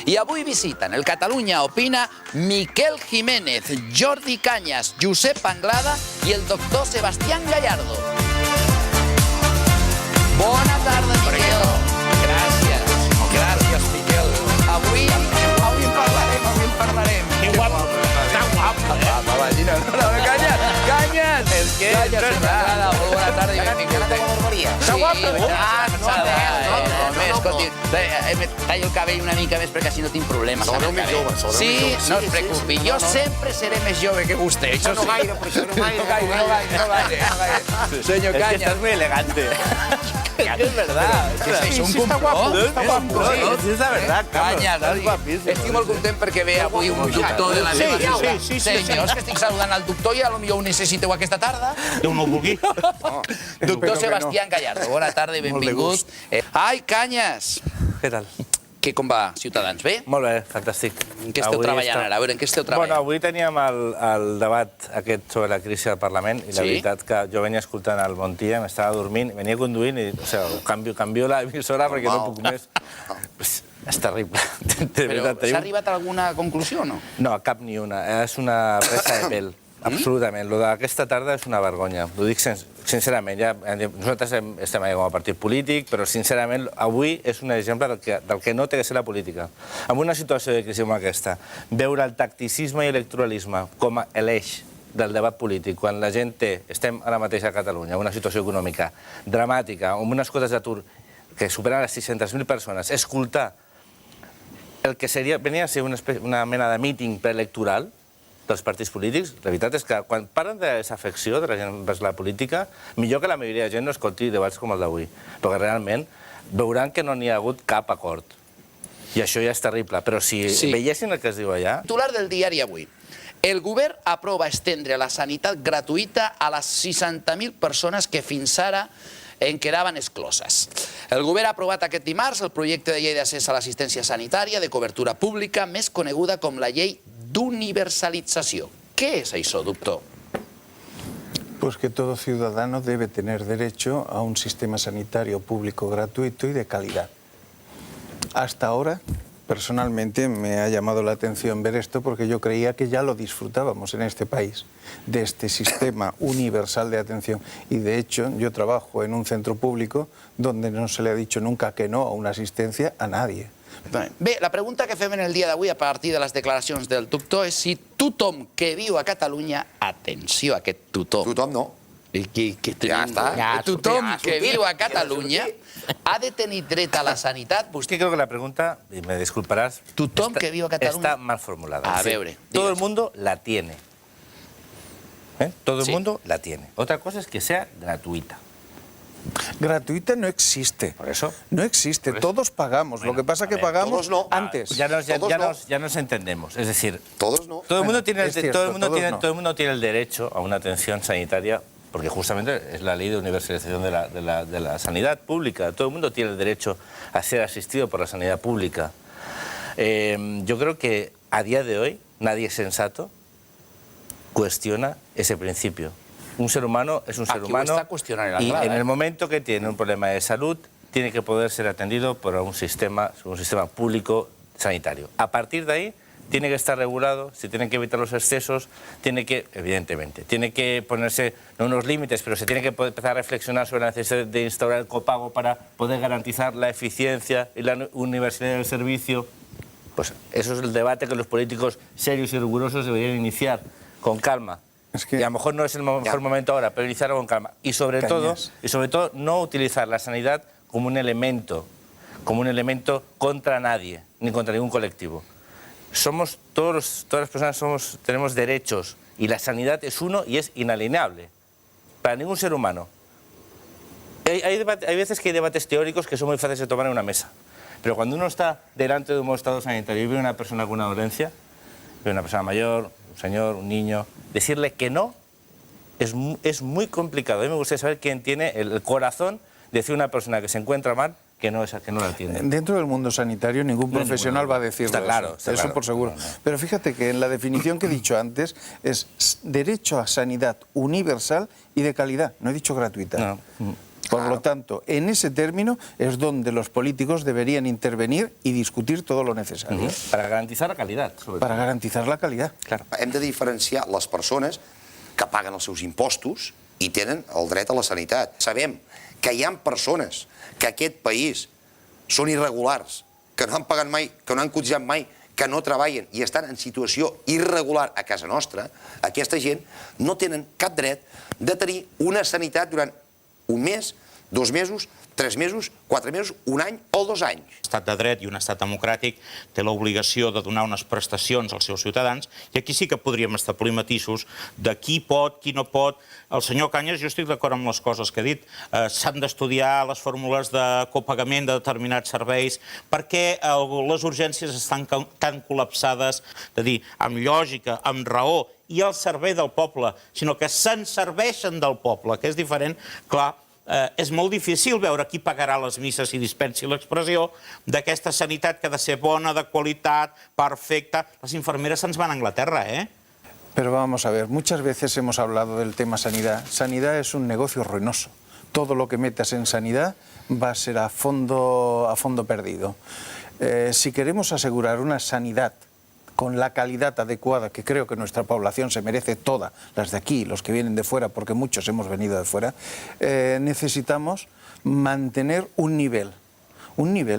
I avui visiten el Catalunya Opina Miquel Jiménez, Jordi Cañas, Josep Anglada i el doctor Sebastián Gallardo. Bona tarda, Miquel. Gràcies. Gràcies, Miquel. Avui en parlarem. Que guapo. Tan guapo, eh? Canyes! Canyes! És que Canyes, és verdad. molt bona tarda i benvingut. Està guapo, eh? Escolti, em tallo el cabell una mica més perquè així no tinc problemes. Soneu més jove, soneu Sí, més jove. no es preocupi, jo sempre seré més jove que vostè. Això no gaire, però això no gaire. No gaire. Senyor Es que Cañas. estás muy elegante. Es verdad. És un està guapo, complot. està guapo. Sí, és la verdad, Carlos. Cañas, Estás guapísimo. estic molt content perquè ve avui un doctor de la meva Sí, ciutat. sí. Senyors, que estic saludant al doctor i potser ho necessiteu aquesta tarda. Déu no ho vulgui. Doctor Sebastián Gallardo, bona tarda i benvingut. Ai, Cañas! Què tal? Com va, Ciutadans? Bé? Molt bé, fantàstic. En què esteu treballant ara? A veure, en què esteu Bueno, treballant? avui teníem el debat aquest sobre la crisi del Parlament i la Sí? veritat que jo venia escoltant el Montilla, m'estava dormint, venia conduint i, o sigui, canvio l'emissora perquè no puc més. És terrible. De Però veritat, s'ha arribat a alguna conclusió o no? No, cap ni una. És una presa de pèl. Absolutament. Lo d'aquesta tarda és una vergonya. Ho dic sincerament. Nosaltres estem allà com a partit polític, però sincerament avui és un exemple del que no té que ser la política. En una situació de crisi com aquesta, veure el tacticisme i electoralisme com a l'eix del debat polític, quan la gent estem ara mateix a Catalunya, en una situació econòmica dramàtica, amb unes quotes d'atur que superen les 600.000 persones, escoltar el que venia a ser una mena de míting preelectoral dels partits polítics, la veritat és que quan parlen de desafecció de la gent vers la política, millor que la majoria de gent no escolti debats com el d'avui, perquè realment veuran que no n'hi ha hagut cap acord. I això ja és terrible, però si veiessin el que es diu allà... Titular del diari Avui. El govern aprova estendre la sanitat gratuïta a les 60.000 persones que fins ara en quedaven excloses. El govern ha aprovat aquest dimarts el projecte de llei d'accés a l'assistència sanitària de cobertura pública, més coneguda com la llei d'universalització. Què és això, doctor? Pues que todo ciudadano debe tener derecho a un sistema sanitario público gratuito y de calidad. Hasta ahora, personalmente, me ha llamado la atención ver esto porque yo creía que ya lo disfrutábamos en este país, de este sistema universal de atención. Y de hecho, yo trabajo en un centro público donde no se le ha dicho nunca que no a una asistencia a nadie. Bé, la pregunta que fem en el dia d'avui a partir de les declaracions del doctor és si tothom que viu a Catalunya, atenció a aquest tothom, Tothom no. ja està, tothom que viu a Catalunya ha de tenir dret a la sanitat. Es que creo que la pregunta, y me disculparás, Tothom que viu a Catalunya está mal formulada. A Es decir, veure, todo el digues. mundo la tiene. Todo el Sí. mundo la tiene. Otra cosa es que sea gratuita. Gratuita no existe. Por eso. No existe. Todos pagamos. Lo que pasa es que pagamos todos no. antes. Ya nos entendemos. Es decir, Todos no. todo el mundo tiene es cierto, todos no. tiene el derecho a una atención sanitaria, porque justamente es la ley de universalización de la sanidad pública. Todo el mundo tiene el derecho a ser asistido por la sanidad pública. Yo creo que a día de hoy nadie sensato cuestiona ese principio. Un ser humano es un ser Aquí ho humano està qüestionant la y Clara, en el momento que tiene un problema de salud tiene que poder ser atendido por un sistema público sanitario. A partir de ahí tiene que estar regulado, se tienen que evitar los excesos, evidentemente, tiene que ponerse no unos límites, pero se tiene que empezar a reflexionar sobre la necesidad de instaurar el copago para poder garantizar la eficiencia y la universalidad del servicio. Pues eso es el debate que los políticos serios y rigurosos deberían iniciar con calma. Y a lo mejor no es el mejor momento ahora, pero iniciarlo con calma. Y sobre todo, no utilizar la sanidad como un elemento contra nadie, ni contra ningún colectivo. Todas las personas tenemos derechos y la sanidad es uno y es inalienable para ningún ser humano. Hay veces que hay debates teóricos que son muy fáciles de tomar en una mesa, pero cuando uno está delante de un estado sanitario y ve una persona con una dolencia, ve una persona mayor, un señor, un niño, decirle que no es muy complicado. A mí me gustaría saber quién tiene el corazón de decir a una persona que se encuentra mal que no la atiende. Dentro del mundo sanitario ningún profesional va a decirlo. Está claro. Eso por seguro. No. Pero fíjate que en la definición que he dicho antes es derecho a sanidad universal y de calidad. No he dicho gratuita. No. Por lo tanto, en ese término es donde los políticos deberían intervenir y discutir todo lo necesario. Para garantizar la calidad. Para garantizar la calidad. Claro. Hem de diferenciar les persones que paguen els seus impostos i tenen el dret a la sanitat. Sabem que hi ha persones que a aquest país són irregulars, que no han pagat mai, que no han cotitzat mai, que no treballen i estan en situació irregular a casa nostra. Aquesta gent no tenen cap dret de tenir una sanitat durant un mes, 2 mesos, 3 mesos, 4 mesos, un any o 2 anys. L'estat de dret i un estat democràtic té l'obligació de donar unes prestacions als seus ciutadans i aquí sí que podríem establir matisos de qui pot, qui no pot. El senyor Cañas, jo estic d'acord amb les coses que ha dit. S'han d'estudiar les fórmules de copagament de determinats serveis perquè les urgències estan tan col·lapsades, de dir, amb lògica, amb raó, i al servei del poble, sinó que se'n serveixen del poble, que és diferent. Clar, és molt difícil veure qui pagarà les misses, si dispensi l'expressió, d'aquesta sanitat que ha de ser bona, de qualitat, perfecta. Les infermeres se'ns van a Anglaterra, eh? Pero vamos a ver, muchas veces hemos hablado del tema sanidad. Sanidad es un negocio ruinoso. Todo lo que metas en sanidad va a ser a fondo perdido. Si queremos asegurar una sanidad con la calidad adecuada que creo que nuestra población se merece toda, las de aquí, los que vienen de fuera, porque muchos hemos venido de fuera, necesitamos mantener un nivel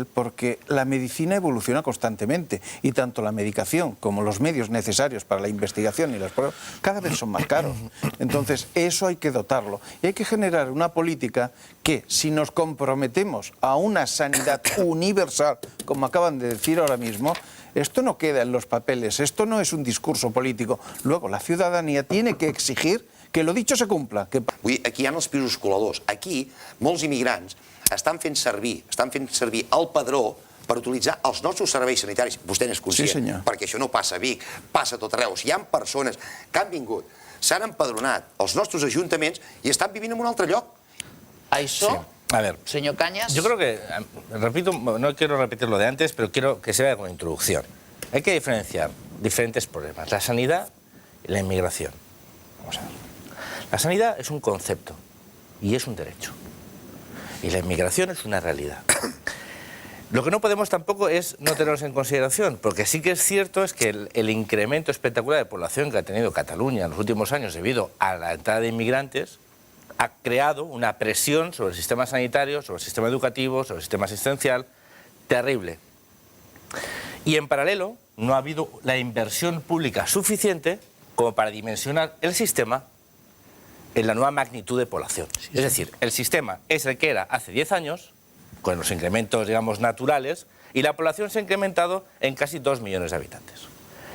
porque la medicina evoluciona constantemente y tanto la medicación como los medios necesarios para la investigación y las pruebas cada vez son más caros. Entonces eso hay que dotarlo y hay que generar una política que si nos comprometemos a una sanidad universal, como acaban de decir ahora mismo, esto no queda en los papeles, esto no es un discurso político. Luego la ciudadanía tiene que exigir que lo dicho se cumpla. Aquí hi ha els pisos coladors. Aquí molts immigrants estan fent servir el padró per utilitzar els nostres serveis sanitaris. Vostè n'és conscient, Sí, senyor. perquè això no passa a Vic, passa a tot arreu. Hi ha persones que han vingut, s'han empadronat als nostres ajuntaments i estan vivint en un altre lloc. Això, A ver, senyor Cañas... yo creo que, repito, no quiero repetir lo de antes, pero quiero que se vea como introducción. Hay que diferenciar diferentes problemas, la sanidad y la inmigración. Vamos a ver. La sanidad es un concepto y es un derecho. Y la inmigración es una realidad. Lo que no podemos tampoco es no tenerlos en consideración, porque sí que es cierto es que el incremento espectacular de población que ha tenido Cataluña en los últimos años debido a la entrada de inmigrantes ha creado una presión sobre el sistema sanitario, sobre el sistema educativo, sobre el sistema asistencial, terrible. Y en paralelo no ha habido la inversión pública suficiente como para dimensionar el sistema en la nueva magnitud de población. Es decir, el sistema es el que era hace 10 años, con los incrementos, digamos, naturales, y la población se ha incrementado en casi 2 millones de habitantes.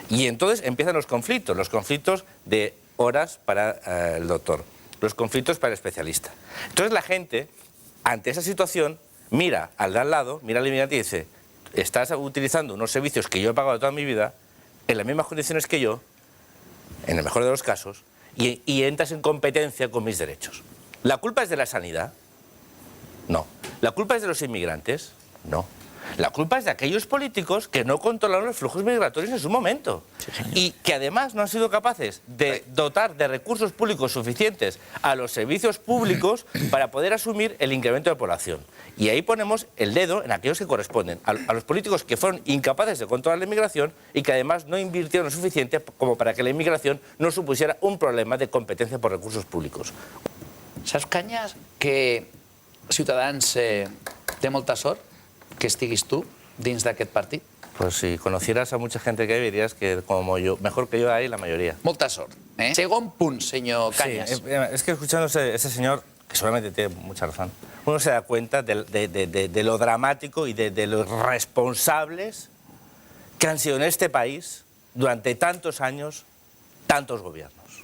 Y entonces empiezan los conflictos de horas para el doctor, los conflictos para el especialista. Entonces la gente, ante esa situación, mira al de al lado, mira al inmigrante y dice, estás utilizando unos servicios que yo he pagado toda mi vida, en las mismas condiciones que yo, en el mejor de los casos, y entras en competencia con mis derechos. ¿La culpa es de la sanidad? No. ¿La culpa es de los inmigrantes? No. La culpa es de aquellos políticos que no controlaron los flujos migratorios en su momento y que además no han sido capaces de dotar de recursos públicos suficientes a los servicios públicos para poder asumir el incremento de población. Y ahí ponemos el dedo en aquellos que corresponden, a los políticos que fueron incapaces de controlar la inmigración y que además no invirtieron lo suficiente como para que la inmigración no supusiera un problema de competencia por recursos públicos. Saps, Cañas, que Ciutadans té molta sort que estiguis tu dins d'aquest partit? Pues si conocieras a mucha gente que hay, dirías que como yo, mejor que yo hay la mayoría. Molta sort. Segon punt, senyor Cañas. Sí, es que escuchando a ese señor, que seguramente tiene mucha razón, uno se da cuenta de lo dramático y de los responsables que han sido en este país durante tantos años, tantos gobiernos.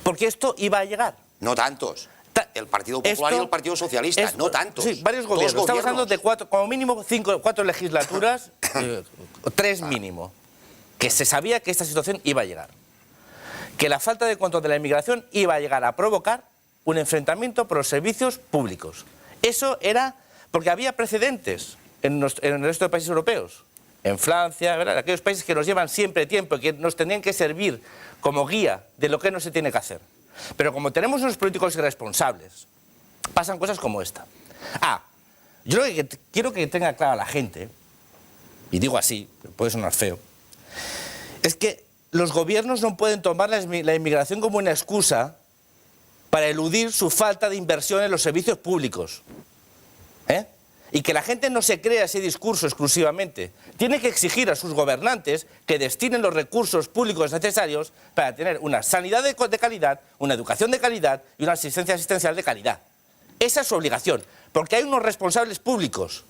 Porque esto iba a llegar. No tantos. El Partido Popular y el Partido Socialista, no tantos. Sí, varios gobiernos. Estamos hablando de como mínimo 4 legislaturas, 3 mínimo, que se sabía que esta situación iba a llegar. Que la falta de control de la inmigración iba a llegar a provocar un enfrentamiento por los servicios públicos. Eso era porque había precedentes en el resto de países europeos. En Francia, ¿verdad? Aquellos países que nos llevan siempre tiempo y que nos tenían que servir como guía de lo que no se tiene que hacer. Pero como tenemos unos políticos irresponsables pasan cosas como esta. Yo lo que quiero que tenga clara la gente, y digo así, puede sonar feo, es que los gobiernos no pueden tomar la inmigración como una excusa para eludir su falta de inversión en los servicios públicos. Y que la gente no se crea ese discurso exclusivamente. Tiene que exigir a sus gobernantes que destinen los recursos públicos necesarios para tener una sanidad de calidad, una educación de calidad y una asistencia asistencial de calidad. Esa es su obligación, porque hay unos responsables públicos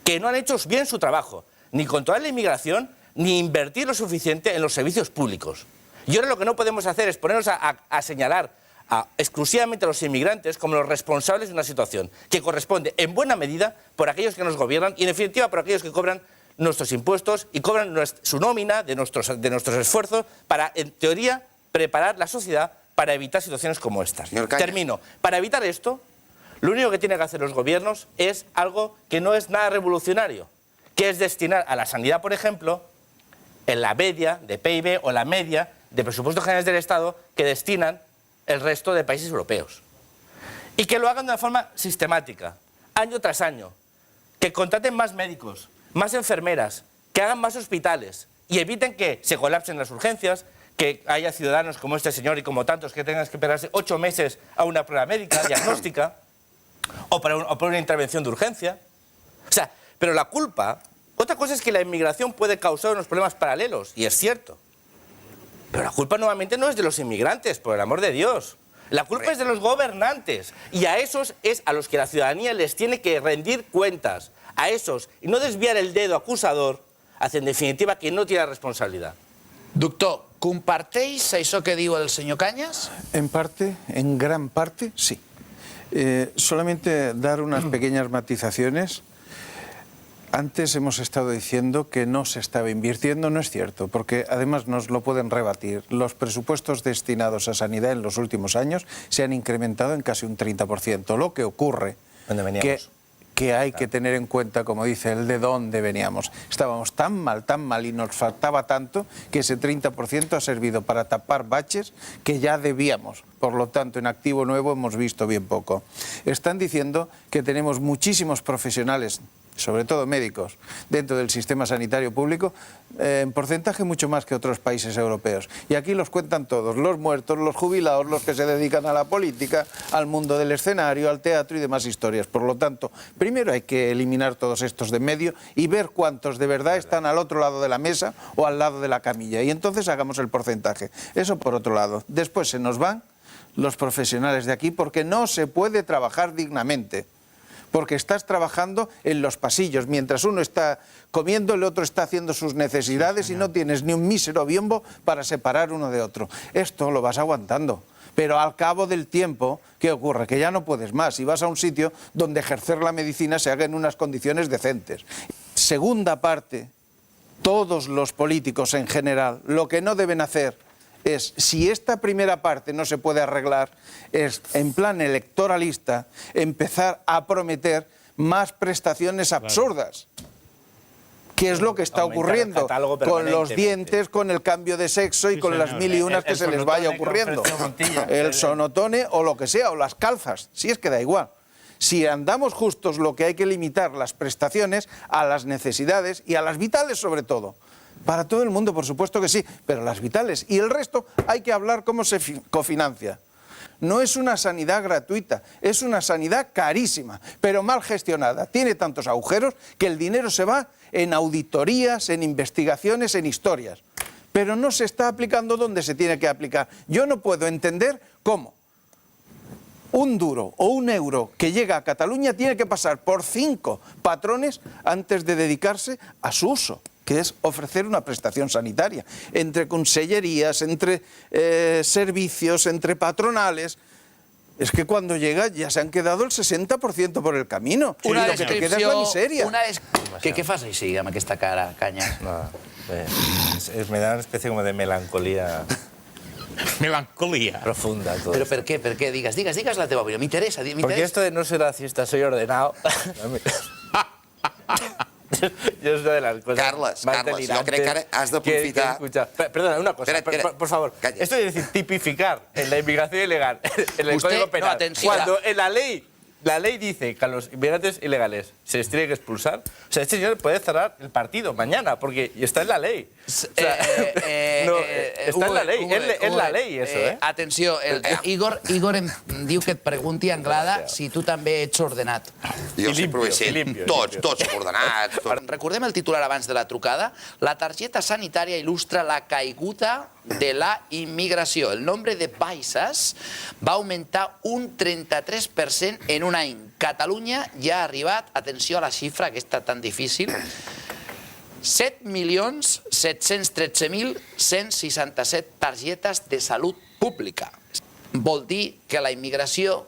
que no han hecho bien su trabajo, ni controlar la inmigración, ni invertir lo suficiente en los servicios públicos. Y ahora lo que no podemos hacer es ponernos a señalar exclusivamente a los inmigrantes como los responsables de una situación que corresponde en buena medida por aquellos que nos gobiernan y en definitiva por aquellos que cobran nuestros impuestos y cobran su nómina de nuestros esfuerzos para, en teoría, preparar la sociedad para evitar situaciones como estas. Termino. Para evitar esto, lo único que tienen que hacer los gobiernos es algo que no es nada revolucionario, que es destinar a la sanidad, por ejemplo, en la media de PIB o la media de presupuestos generales del Estado que destinan el resto de países europeos. Y que lo hagan de una forma sistemática, año tras año. Que contraten más médicos, más enfermeras, que hagan más hospitales y eviten que se colapsen las urgencias, que haya ciudadanos como este señor y como tantos que tengan que esperarse 8 meses a una prueba médica, diagnóstica, o para una intervención de urgencia. O sea, pero la culpa, otra cosa es que la inmigración puede causar unos problemas paralelos, y es cierto. Pero la culpa nuevamente no es de los inmigrantes, por el amor de Dios. La culpa es de los gobernantes. Y a esos es a los que la ciudadanía les tiene que rendir cuentas. A esos. Y no desviar el dedo acusador hacia, en definitiva, que no tiene responsabilidad. Doctor, comparteix això que diu el senyor Cañas? En parte, en gran parte, sí. Solamente dar unas pequeñas matizaciones. Antes hemos estado diciendo que no se estaba invirtiendo, no es cierto, porque además nos lo pueden rebatir. Los presupuestos destinados a sanidad en los últimos años se han incrementado en casi un 30%. Lo que ocurre que hay que tener en cuenta, como dice él, de dónde veníamos. Estábamos tan mal y nos faltaba tanto que ese 30% ha servido para tapar baches que ya debíamos. Por lo tanto, en activo nuevo hemos visto bien poco. Están diciendo que tenemos muchísimos profesionales, sobre todo médicos, dentro del sistema sanitario público, en porcentaje mucho más que otros países europeos. Y aquí los cuentan todos, los muertos, los jubilados, los que se dedican a la política, al mundo del escenario, al teatro y demás historias. Por lo tanto, primero hay que eliminar todos estos de medio y ver cuántos de verdad están al otro lado de la mesa o al lado de la camilla. Y entonces hagamos el porcentaje. Eso por otro lado. Después se nos van los profesionales de aquí porque no se puede trabajar dignamente. Porque estás trabajando en los pasillos. Mientras uno está comiendo, el otro está haciendo sus necesidades y no tienes ni un mísero biombo para separar uno de otro. Esto lo vas aguantando. Pero al cabo del tiempo, ¿qué ocurre? Que ya no puedes más y vas a un sitio donde ejercer la medicina se haga en unas condiciones decentes. Segunda parte, todos los políticos en general, lo que no deben hacer es, si esta primera parte no se puede arreglar, es en plan electoralista empezar a prometer más prestaciones absurdas. Que es lo que está ocurriendo con los dientes, con el cambio de sexo y con las mil y unas que se les vaya ocurriendo. El sonotone o lo que sea, o las calzas, si es que da igual. Si andamos justos, lo que hay que limitar las prestaciones a las necesidades y a las vitales sobre todo. Para todo el mundo, por supuesto que sí, pero las vitales. Y el resto hay que hablar cómo se cofinancia. No es una sanidad gratuita, es una sanidad carísima, pero mal gestionada. Tiene tantos agujeros que el dinero se va en auditorías, en investigaciones, en historias. Pero no se está aplicando donde se tiene que aplicar. Yo no puedo entender cómo un duro o un euro que llega a Cataluña tiene que pasar por 5 patrones antes de dedicarse a su uso, que es ofrecer una prestación sanitaria, entre consellerías, entre servicios, entre patronales. Es que cuando llega ya se han quedado el 60% por el camino. Sí, una lo que te queda es la miseria. Què fas així, amb aquesta cara, Cañas? No, me da una especie como de melancolía Melancolía. profunda. Todo Però esto. per què? Per què? Digues la teva opinió. M'interessa. Porque esto de no soy racista, soy ordenado. Yo es una de las cosas Carles, más Carles, delirantes yo creo que ahora has de aprofitar- que he escuchado. Perdona, una cosa, Espera. por favor. Calla. Esto es decir, tipificar en la inmigración ilegal, en el Usted- Código Penal, no, atención. cuando en la ley la ley dice que a los inmigrantes ilegales se les tiene que expulsar. O sea, este señor puede cerrar el partido mañana, porque está en la ley. O sea, está en la ley, és la lei, això, eh? Atenció, Igor em diu que et pregunti, Anglada, si tu també ets ordenat. Jo sempre ho he set. Tots ordenats. Recordem el titular abans de la trucada. La targeta sanitària il·lustra la caiguda de la immigració. El nombre de baixes va augmentar un 33% en un any. Catalunya ja ha arribat, atenció a la xifra, aquesta tan difícil, 7.713.167 targetes de salut pública. Vol dir que la immigració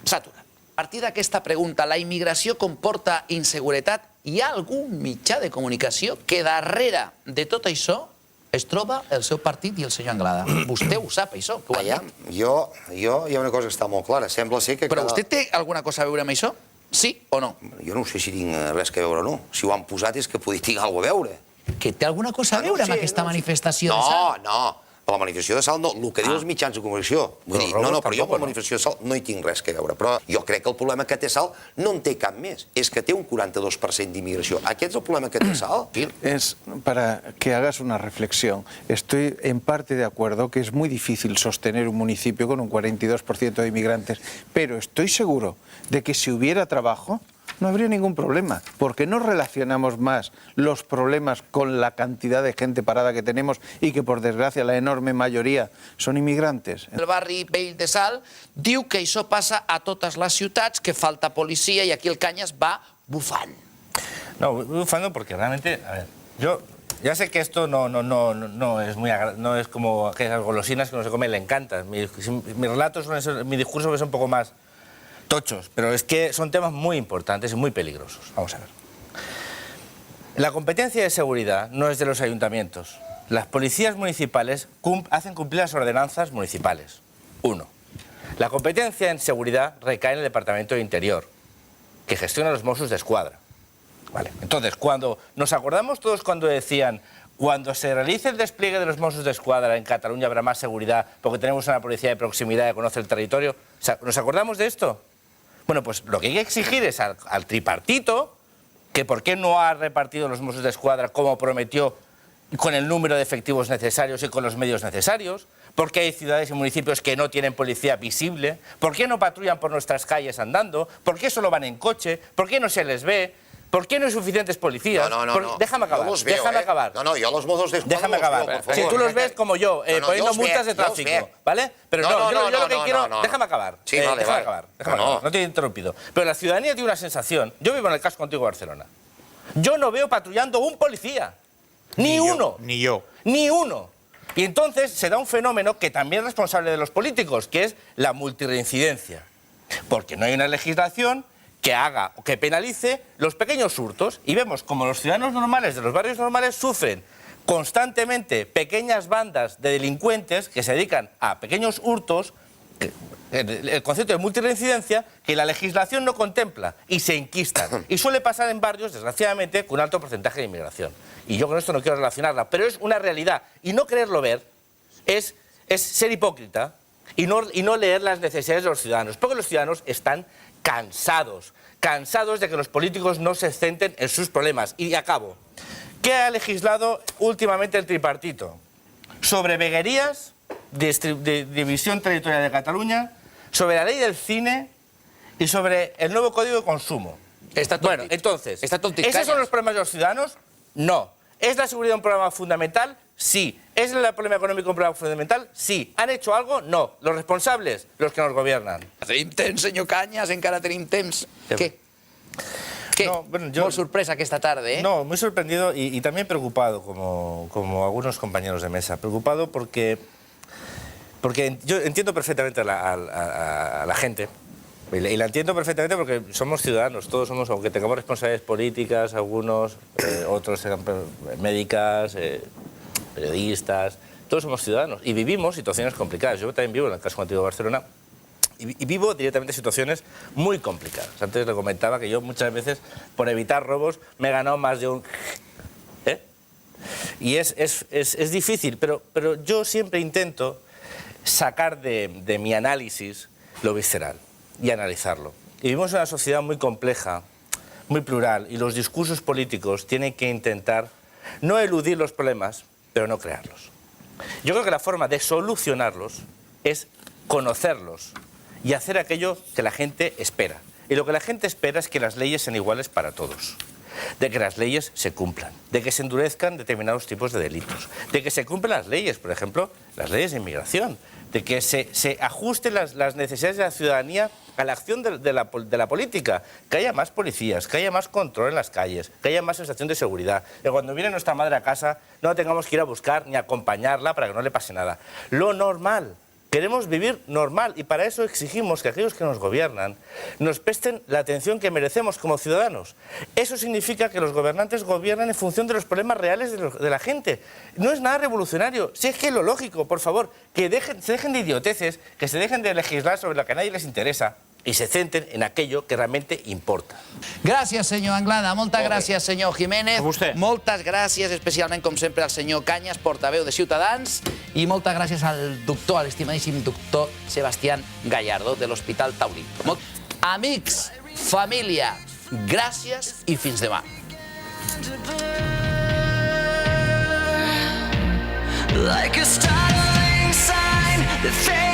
s'ha aturat. A partir d'aquesta pregunta, la immigració comporta inseguretat? Hi ha algun mitjà de comunicació que darrere de tot això es troba el seu partit i el senyor Anglada? Vostè ho sap, això? Que ho ha dit. Jo, hi ha una cosa que està molt clara. Sembla ser que... Però vostè té alguna cosa a veure amb això? Sí o no? Jo no sé si tinc res a veure o no. Si ho han posat és que podia tenir alguna cosa a veure. Que té alguna cosa a veure amb aquesta manifestació de Salt? No. Per la manifestació de Salt no. El que diu els mitjans de comunicació. Vull dir, no, però jo per la manifestació de Salt no hi tinc res a veure. Però jo crec que el problema que té Salt no en té cap més. És que té un 42% d'immigració. Aquest és el problema que té Salt. Es para que hagas una reflexión. Estoy en parte de acuerdo que es muy difícil sostener un municipio con un 42% de inmigrantes, pero estoy seguro de que si hubiera trabajo no habría ningún problema, porque no relacionamos más los problemas con la cantidad de gente parada que tenemos y que, por desgracia, la enorme mayoría son inmigrantes. El barri vell de Salt diu que això passa a totes les ciutats, que falta policia i aquí el Cañas va bufant. No, bufando porque realmente, a ver, yo ya sé que esto no es muy no es como aquellas golosinas que uno se come y le encantan. Mis relatos, mi discurso es un poco más tochos, pero es que son temas muy importantes y muy peligrosos. Vamos a ver. La competencia de seguridad no es de los ayuntamientos. Las policías municipales hacen cumplir las ordenanzas municipales. 1. La competencia en seguridad recae en el Departamento de Interior, que gestiona los Mossos d'Esquadra. Vale. Entonces, cuando nos acordamos todos cuando decían, cuando se realice el despliegue de los Mossos d'Esquadra en Cataluña habrá más seguridad porque tenemos una policía de proximidad que conoce el territorio. ¿Nos acordamos de esto? Bueno, pues lo que hay que exigir es al tripartito que por qué no ha repartido los Mossos d'Esquadra como prometió, con el número de efectivos necesarios y con los medios necesarios. ¿Por qué hay ciudades y municipios que no tienen policía visible? ¿Por qué no patrullan por nuestras calles andando? ¿Por qué solo van en coche? ¿Por qué no se les ve? ¿Por qué no hay suficientes policías? No. Déjame acabar, déjame acabar. No, yo los Mossos d'Esquadra déjame acabar. Veo, por favor. Si tú los ves como yo, poniendo multas de tráfico, ¿vale? Pero yo lo que quiero... Déjame acabar. Sí, vale, déjame acabar. No te he interrumpido. Pero la ciudadanía tiene una sensación. Yo vivo en el casco antiguo de Barcelona. Yo no veo patrullando un policía. Ni uno. Ni yo. Ni uno. Y entonces se da un fenómeno que también es responsable de los políticos, que es la multirreincidencia. Porque no hay una legislación que haga o que penalice los pequeños hurtos, y vemos como los ciudadanos normales de los barrios normales sufren constantemente pequeñas bandas de delincuentes que se dedican a pequeños hurtos, el concepto de multirreincidencia, que la legislación no contempla y se enquistan. Y suele pasar en barrios, desgraciadamente, con un alto porcentaje de inmigración. Y yo con esto no quiero relacionarla, pero es una realidad. Y no quererlo ver es ser hipócrita y no leer las necesidades de los ciudadanos, porque los ciudadanos están cansados de que los políticos no se centren en sus problemas. Y acabo. ¿Qué ha legislado últimamente el tripartito? Sobre veguerías, de división territorial de Cataluña, sobre la ley del cine y sobre el nuevo código de consumo. Bueno, entonces, ¿esos son los problemas de los ciudadanos? No. ¿Es la seguridad un problema fundamental? Sí. ¿Es el problema económico un problema fundamental? Sí. ¿Han hecho algo? No. ¿Los responsables? Los que nos gobiernan. Tenim temps, senyor Cañas, encara tenim temps. Què? No, bueno, yo... Molt sorpresa aquesta tarde, ¿eh? No, muy sorprendido y también preocupado, como algunos compañeros de mesa. Preocupado porque yo entiendo perfectamente a la gente. Y la entiendo perfectamente porque somos ciudadanos, todos somos, aunque tengamos responsabilidades políticas, algunos, otros sean médicas, periodistas, todos somos ciudadanos y vivimos situaciones complicadas. Yo también vivo en el casco antiguo de Barcelona y vivo directamente situaciones muy complicadas. Antes le comentaba que yo muchas veces, por evitar robos, me he ganado más de un... Y es difícil, pero yo siempre intento sacar de mi análisis lo visceral y analizarlo. Y vivimos en una sociedad muy compleja, muy plural, y los discursos políticos tienen que intentar no eludir los problemas, pero no crearlos. Yo creo que la forma de solucionarlos es conocerlos y hacer aquello que la gente espera. Y lo que la gente espera es que las leyes sean iguales para todos, de que las leyes se cumplan, de que se endurezcan determinados tipos de delitos, de que se cumplan las leyes, por ejemplo, las leyes de inmigración, de que se ajusten las necesidades de la ciudadanía a la acción de la política, que haya más policías, que haya más control en las calles, que haya más sensación de seguridad, que cuando viene nuestra madre a casa no tengamos que ir a buscar ni acompañarla para que no le pase nada. Lo normal. Queremos vivir normal y para eso exigimos que aquellos que nos gobiernan nos presten la atención que merecemos como ciudadanos. Eso significa que los gobernantes gobiernan en función de los problemas reales de la gente. No es nada revolucionario, si es que es lo lógico, por favor, que se dejen de idioteces, que se dejen de legislar sobre lo que a nadie les interesa i se centren en aquello que realmente importa. Gràcies, senyor Anglada. Moltes gràcies, senyor Jiménez. A vostè. Moltes gràcies, especialment, com sempre, al senyor Cañas, portaveu de Ciutadans. I moltes gràcies al doctor, a l'estimadíssim doctor Sebastián Gallardo, de l'Hospital Taulí. Amics, família, gràcies i fins demà. Like a startling sign that fades.